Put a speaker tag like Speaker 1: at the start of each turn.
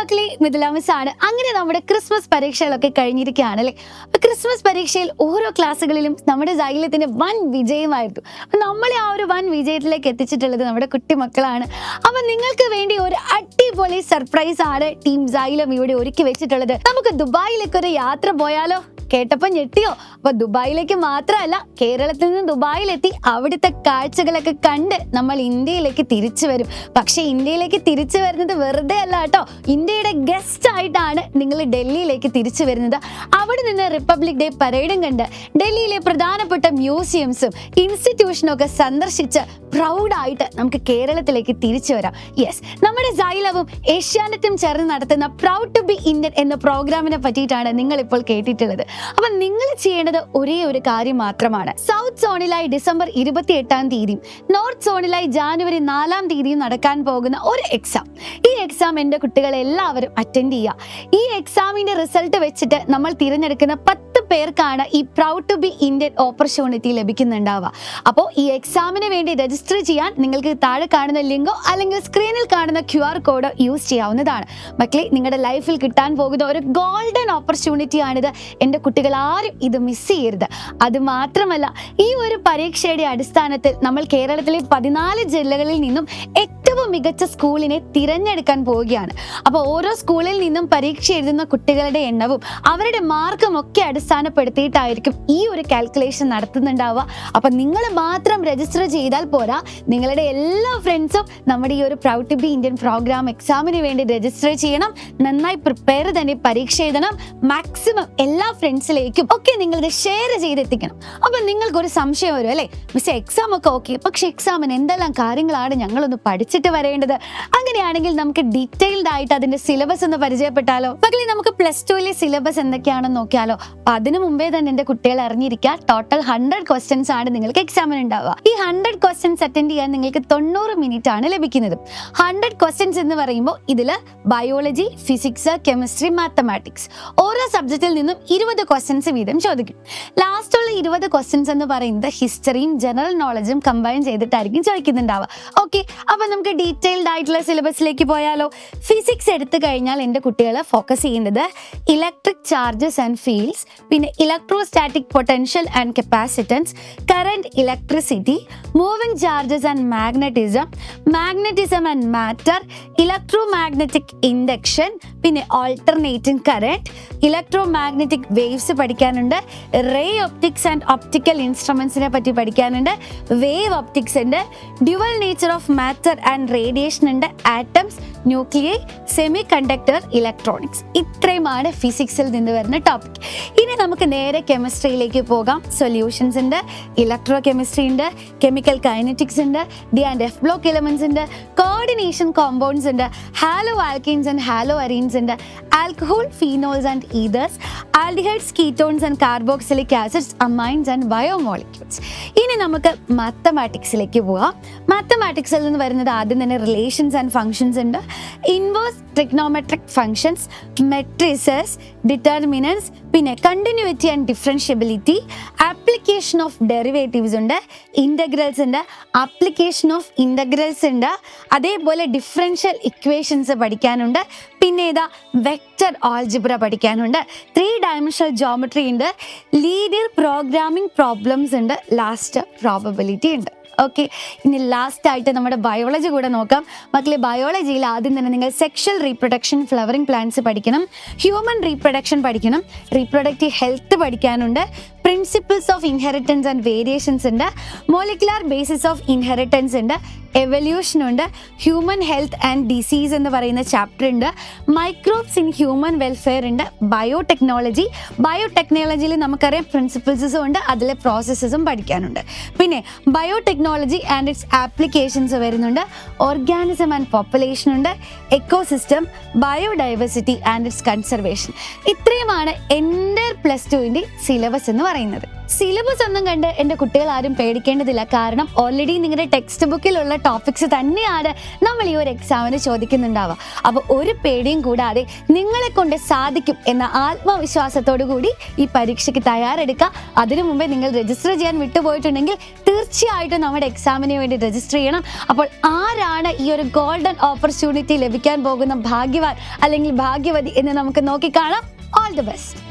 Speaker 1: മക്കളെ, മിഥിലാമിസ് ആണ്. അങ്ങനെ നമ്മുടെ ക്രിസ്മസ് പരീക്ഷകളൊക്കെ കഴിഞ്ഞിരിക്കുകയാണ് അല്ലേ. ക്രിസ്മസ് പരീക്ഷയിൽ ഓരോ ക്ലാസ്സുകളിലും നമ്മുടെ സൈലത്തിന് വൻ വിജയമായിരുന്നു. നമ്മളെ ആ ഒരു വൻ വിജയത്തിലേക്ക് എത്തിച്ചിട്ടുള്ളത് നമ്മുടെ കുട്ടിമക്കളാണ്. അപ്പൊ നിങ്ങൾക്ക് വേണ്ടി ഒരു അടിപൊളി സർപ്രൈസ് ആണ് ടീം സൈലം ഇവിടെ ഒരുക്കി വെച്ചിട്ടുള്ളത്. നമുക്ക് ദുബായിലേക്ക് ഒരു യാത്ര പോയാലോ? കേട്ടപ്പോ ഞെട്ടിയോ? അപ്പൊ ദുബായിലേക്ക് മാത്രമല്ല, കേരളത്തിൽ നിന്ന് ദുബായിലെത്തി അവിടുത്തെ കാഴ്ചകളൊക്കെ കണ്ട് നമ്മൾ ഇന്ത്യയിലേക്ക് തിരിച്ചു വരും. പക്ഷെ ഇന്ത്യയിലേക്ക് തിരിച്ചു വരുന്നത് വെറുതെ അല്ല കേട്ടോ. ഇന്ത്യയുടെ ഗസ്റ്റ് ആയിട്ടാണ് നിങ്ങൾ ഡൽഹിയിലേക്ക് തിരിച്ചു വരുന്നത്. അവിടെ നിന്ന് റിപ്പബ്ലിക് ഡേ പരേഡും കണ്ട് ഡൽഹിയിലെ പ്രധാനപ്പെട്ട മ്യൂസിയംസും ഇൻസ്റ്റിറ്റ്യൂഷനും ഒക്കെ സന്ദർശിച്ച് പ്രൗഡായിട്ട് നമുക്ക് കേരളത്തിലേക്ക് തിരിച്ചു വരാം. യെസ്, നമ്മുടെ സൈലവും ഏഷ്യാനെറ്റും ചേർന്ന് നടത്തുന്ന പ്രൗഡ് ടു ബി ഇന്ത്യൻ എന്ന പ്രോഗ്രാമിനെ പറ്റിയിട്ടാണ് നിങ്ങൾ ഇപ്പോൾ കേട്ടിട്ടുള്ളത്. അപ്പൊ നിങ്ങൾ ചെയ്യേണ്ടത് ഒരേ ഒരു കാര്യം മാത്രമാണ്. സൗത്ത് സോണിലായി ഡിസംബർ 28-ാം തീയതിയും നോർത്ത് സോണിലായി ജാനുവരി 4-ാം തീയതിയും നടക്കാൻ പോകുന്ന ഒരു എക്സാം. ഈ എക്സാം എൻ്റെ കുട്ടികളെ എല്ലാവരും അറ്റൻഡ് ചെയ്യുക. ഈ എക്സാമിന്റെ റിസൾട്ട് വെച്ചിട്ട് നമ്മൾ തിരഞ്ഞെടുക്കുന്ന 10 പേർക്കാണ് ഈ proud to be Indian opportunity ലഭിക്കുന്നുണ്ടാവുക. അപ്പോൾ ഈ എക്സാമിന് വേണ്ടി രജിസ്റ്റർ ചെയ്യാൻ നിങ്ങൾക്ക് താഴെ കാണുന്ന ലിങ്കോ അല്ലെങ്കിൽ സ്ക്രീനിൽ കാണുന്ന QR കോഡോ യൂസ് ചെയ്യാവുന്നതാണ്. മക്കളെ, നിങ്ങളുടെ ലൈഫിൽ കിട്ടാൻ പോകുന്ന ഒരു ഗോൾഡൻ ഓപ്പർച്യൂണിറ്റി ആണിത്. എൻ്റെ കുട്ടികൾ ആരും ഇത് മിസ് ചെയ്യരുത്. അത് മാത്രമല്ല, ഈ ഒരു പരീക്ഷയുടെ അടിസ്ഥാനത്തിൽ നമ്മൾ കേരളത്തിലെ 14 ജില്ലകളിൽ നിന്നും ഏറ്റവും മികച്ച സ്കൂളിനെ തിരഞ്ഞെടുക്കാൻ പോവുകയാണ്. അപ്പോൾ ഓരോ സ്കൂളിൽ നിന്നും പരീക്ഷ എഴുതുന്ന കുട്ടികളുടെ എണ്ണവും അവരുടെ മാർക്കും ഒക്കെ അടിസ്ഥാനപ്പെടുത്തിയിട്ടായിരിക്കും ഈ ഒരു കാൽക്കുലേഷൻ നടത്തുന്നുണ്ടാവുക. അപ്പൊ നിങ്ങൾ മാത്രം രജിസ്റ്റർ ചെയ്താൽ പോരാ, നിങ്ങളുടെ എല്ലാ ഫ്രണ്ട്സും നമ്മുടെ ഈ ഒരു proud to be Indian programme എക്സാമിന് വേണ്ടി രജിസ്റ്റർ ചെയ്യണം. നന്നായി പ്രിപ്പയർ തന്നെ പരീക്ഷ എഴുതണം. മാക്സിമം എല്ലാ ഫ്രണ്ട്സിലേക്കും ഒക്കെ നിങ്ങളിത് ഷെയർ ചെയ്തെത്തിക്കണം. അപ്പൊ നിങ്ങൾക്കൊരു സംശയം വരും അല്ലേ, മിസ് എക്സാം ഒക്കെ ഓക്കെ, പക്ഷെ എക്സാമിന് എന്തെല്ലാം കാര്യങ്ങളാണ് ഞങ്ങളൊന്ന് പഠിച്ചിട്ട് വരേണ്ടത്? അങ്ങനെയാണെങ്കിൽ നമുക്ക് ഡീറ്റെയിൽഡ് ആയിട്ട് അതിന്റെ സിലബസ് ഒന്ന് പരിചയപ്പെട്ടാലോ? മക്കളെ, നമുക്ക് +2-ലെ സിലബസ് എന്തൊക്കെയാണെന്ന് നോക്കിയാലോ? അതിനു മുമ്പേ തന്നെ എന്റെ കുട്ടികൾ അറിഞ്ഞിരിക്കുക, ടോട്ടൽ 100 ക്വസ്റ്റ്യൻസ് ആണ് നിങ്ങൾക്ക് എക്സാമിന് ഉണ്ടാവുക. ഈ 100 ക്വസ്റ്റ്യൻസ് അറ്റൻഡ് ചെയ്യാൻ നിങ്ങൾക്ക് 90 മിനിറ്റ് ആണ് ലഭിക്കുന്നത്. 100 ക്വസ്റ്റ്യൻസ് എന്ന് പറയുമ്പോൾ ഇതില് ബയോളജി, ഫിസിക്സ്, കെമിസ്ട്രി, മാത്തമാറ്റിക്സ് ഓരോ സബ്ജക്റ്റിൽ നിന്നും 20 ക്വസ്റ്റ്യൻസ് വീതം ചോദിക്കും. ലാസ്റ്റ് ഉള്ള 20 ക്വസ്റ്റ്യൻസ് എന്ന് പറയുന്നത് ഹിസ്റ്ററിയും ജനറൽ നോളജും കമ്പൈൻ ചെയ്തിട്ടായിരിക്കും ചോദിക്കുന്നുണ്ടാവുക. ഓക്കെ, അപ്പൊ നമുക്ക് ഡീറ്റെയിൽഡ് ആയിട്ടുള്ള സിലബസിലേക്ക് പോയാലോ? ഫിസിക്സ് എടുത്തു കഴിഞ്ഞാൽ എൻ്റെ കുട്ടികൾ ഫോക്കസ് ചെയ്യുന്നത് ഇലക്ട്രിക് ചാർജസ് ആൻഡ് ഫീൽഡ്സ്, പിന്നെ electrostatic potential and capacitance, current, electricity, moving charges and magnetism, magnetism and matter, electromagnetic induction, പിന്നെ alternating current, electromagnetic waves പഠിക്കാനുണ്ട്, റേ ഒപ്റ്റിക്സ് ആൻഡ് ഒപ്റ്റിക്കൽ ഇൻസ്ട്രുമെന്റ്സിനെ പറ്റി പഠിക്കാനുണ്ട്, വേവ് ഒപ്റ്റിക്സ് ഉണ്ട്, dual nature of matter and radiation ഉണ്ട്, atoms, nuclear, semiconductor, electronics. ഇത്രയുമാണ് ഫിസിക്സിൽ നിന്ന് വരുന്ന ടോപ്പിക്. ഇനി നമുക്ക് നേരെ കെമിസ്ട്രിയിലേക്ക് പോകാം. സൊല്യൂഷൻസ് ഉണ്ട്, ഇലക്ട്രോ കെമിസ്ട്രി ഉണ്ട്, കെമിക്കൽ കൈനറ്റിക്സ് ഉണ്ട്, D&F ബ്ലോക്ക് എലമെന്റ്സ് ഉണ്ട്, കോർഡിനേഷൻ കോമ്പൗണ്ട്സ് ഉണ്ട്, haloalkanes and haloarenes ഉണ്ട്, alcohol, phenols and ethers, aldehydes, ketones and carboxylic acids, amines and biomolecules. ഇനി നമുക്ക് മാത്തമാറ്റിക്സിലേക്ക് പോകാം. മാത്തമാറ്റിക്സിൽ നിന്ന് വരുന്നത് ആദ്യം തന്നെ റിലേഷൻസ് ആൻഡ് ഫങ്ഷൻസ് ഉണ്ട്, inverse trigonometric functions, matrices, determinants, പിന്നെ continuity and differentiability, application of derivatives ഉണ്ട്, ഇൻ്റഗ്രൽസ് ഉണ്ട്, ആപ്ലിക്കേഷൻ ഓഫ് ഇൻ്റഗ്രൽസ് ഉണ്ട്, അതേപോലെ ഡിഫറൻഷ്യൽ ഇക്വേഷൻസ് പഠിക്കാനുണ്ട്, പിന്നെ ഇതാ വെക്റ്റർ ആൾജിബ്ര പഠിക്കാനുണ്ട്, 3 ഡയമെൻഷണൽ ജോമെട്രി ഉണ്ട്, ലീനിയർ പ്രോഗ്രാമിംഗ് പ്രോബ്ലംസ് ഉണ്ട്, ലാസ്റ്റ് പ്രോബബിലിറ്റി ഉണ്ട്. ഓക്കെ, ഇനി ലാസ്റ്റ് ആയിട്ട് നമ്മുടെ ബയോളജി കൂടെ നോക്കാം. മക്കളെ, ബയോളജിയിൽ ആദ്യം തന്നെ നിങ്ങൾ സെക്ഷൽ റീപ്രൊഡക്ഷൻ, ഫ്ലവറിംഗ് പ്ലാന്റ്സ് പഠിക്കണം, ഹ്യൂമൻ റീപ്രൊഡക്ഷൻ പഠിക്കണം, റീപ്രൊഡക്റ്റീവ് ഹെൽത്ത് പഠിക്കാനുണ്ട്, principles of inheritance and variations ഉണ്ട്, മോളിക്കുലാർ ബേസിസ് ഓഫ് ഇൻഹെറിറ്റൻസ് ഉണ്ട്, എവല്യൂഷൻ ഉണ്ട്, ഹ്യൂമൻ ഹെൽത്ത് ആൻഡ് ഡിസീസ് എന്ന് പറയുന്ന ചാപ്റ്റർ ഉണ്ട്, മൈക്രോബ്സ് ഇൻ ഹ്യൂമൻ വെൽഫെയർ ഉണ്ട്, ബയോടെക്നോളജി. ബയോടെക്നോളജിയിൽ നമുക്കറിയാം പ്രിൻസിപ്പിൾസും ഉണ്ട്, അതിലെ പ്രോസസ്സസും പഠിക്കാനുണ്ട്. പിന്നെ ബയോടെക്നോളജി ആൻഡ് ഇറ്റ്സ് ആപ്ലിക്കേഷൻസ് വരുന്നുണ്ട്, ഓർഗാനിസം ആൻഡ് പോപ്പുലേഷൻ ഉണ്ട്, ecosystem, biodiversity and it's conservation. ഇത്രയുമാണ് എൻ്റെ +2-ന്റെ സിലബസ് എന്ന് പറയുന്നത്. സിലബസ് ഒന്നും കണ്ട് എൻ്റെ കുട്ടികൾ ആരും പേടിക്കേണ്ടതില്ല. കാരണം ഓൾറെഡി നിങ്ങളുടെ ടെക്സ്റ്റ് ബുക്കിലുള്ള ടോപ്പിക്സ് തന്നെയാണ് നമ്മൾ ഈ ഒരു എക്സാമിന് ചോദിക്കുന്നുണ്ടാവുക. അപ്പോൾ ഒരു പേടിയും കൂടാതെ നിങ്ങളെ കൊണ്ട് സാധിക്കും എന്ന ആത്മവിശ്വാസത്തോടു കൂടി ഈ പരീക്ഷയ്ക്ക് തയ്യാറെടുക്കുക. അതിനു മുമ്പേ നിങ്ങൾ രജിസ്റ്റർ ചെയ്യാൻ വിട്ടുപോയിട്ടുണ്ടെങ്കിൽ തീർച്ചയായും തീർച്ചയായിട്ടും നമ്മുടെ എക്സാമിന് വേണ്ടി രജിസ്റ്റർ ചെയ്യണം. അപ്പോൾ ആരാണ് ഈ ഒരു ഗോൾഡൻ ഓപ്പർച്യൂണിറ്റി ലഭിക്കാൻ പോകുന്ന ഭാഗ്യവാൻ അല്ലെങ്കിൽ ഭാഗ്യവതി എന്ന് നമുക്ക് നോക്കിക്കാണാം. All the best.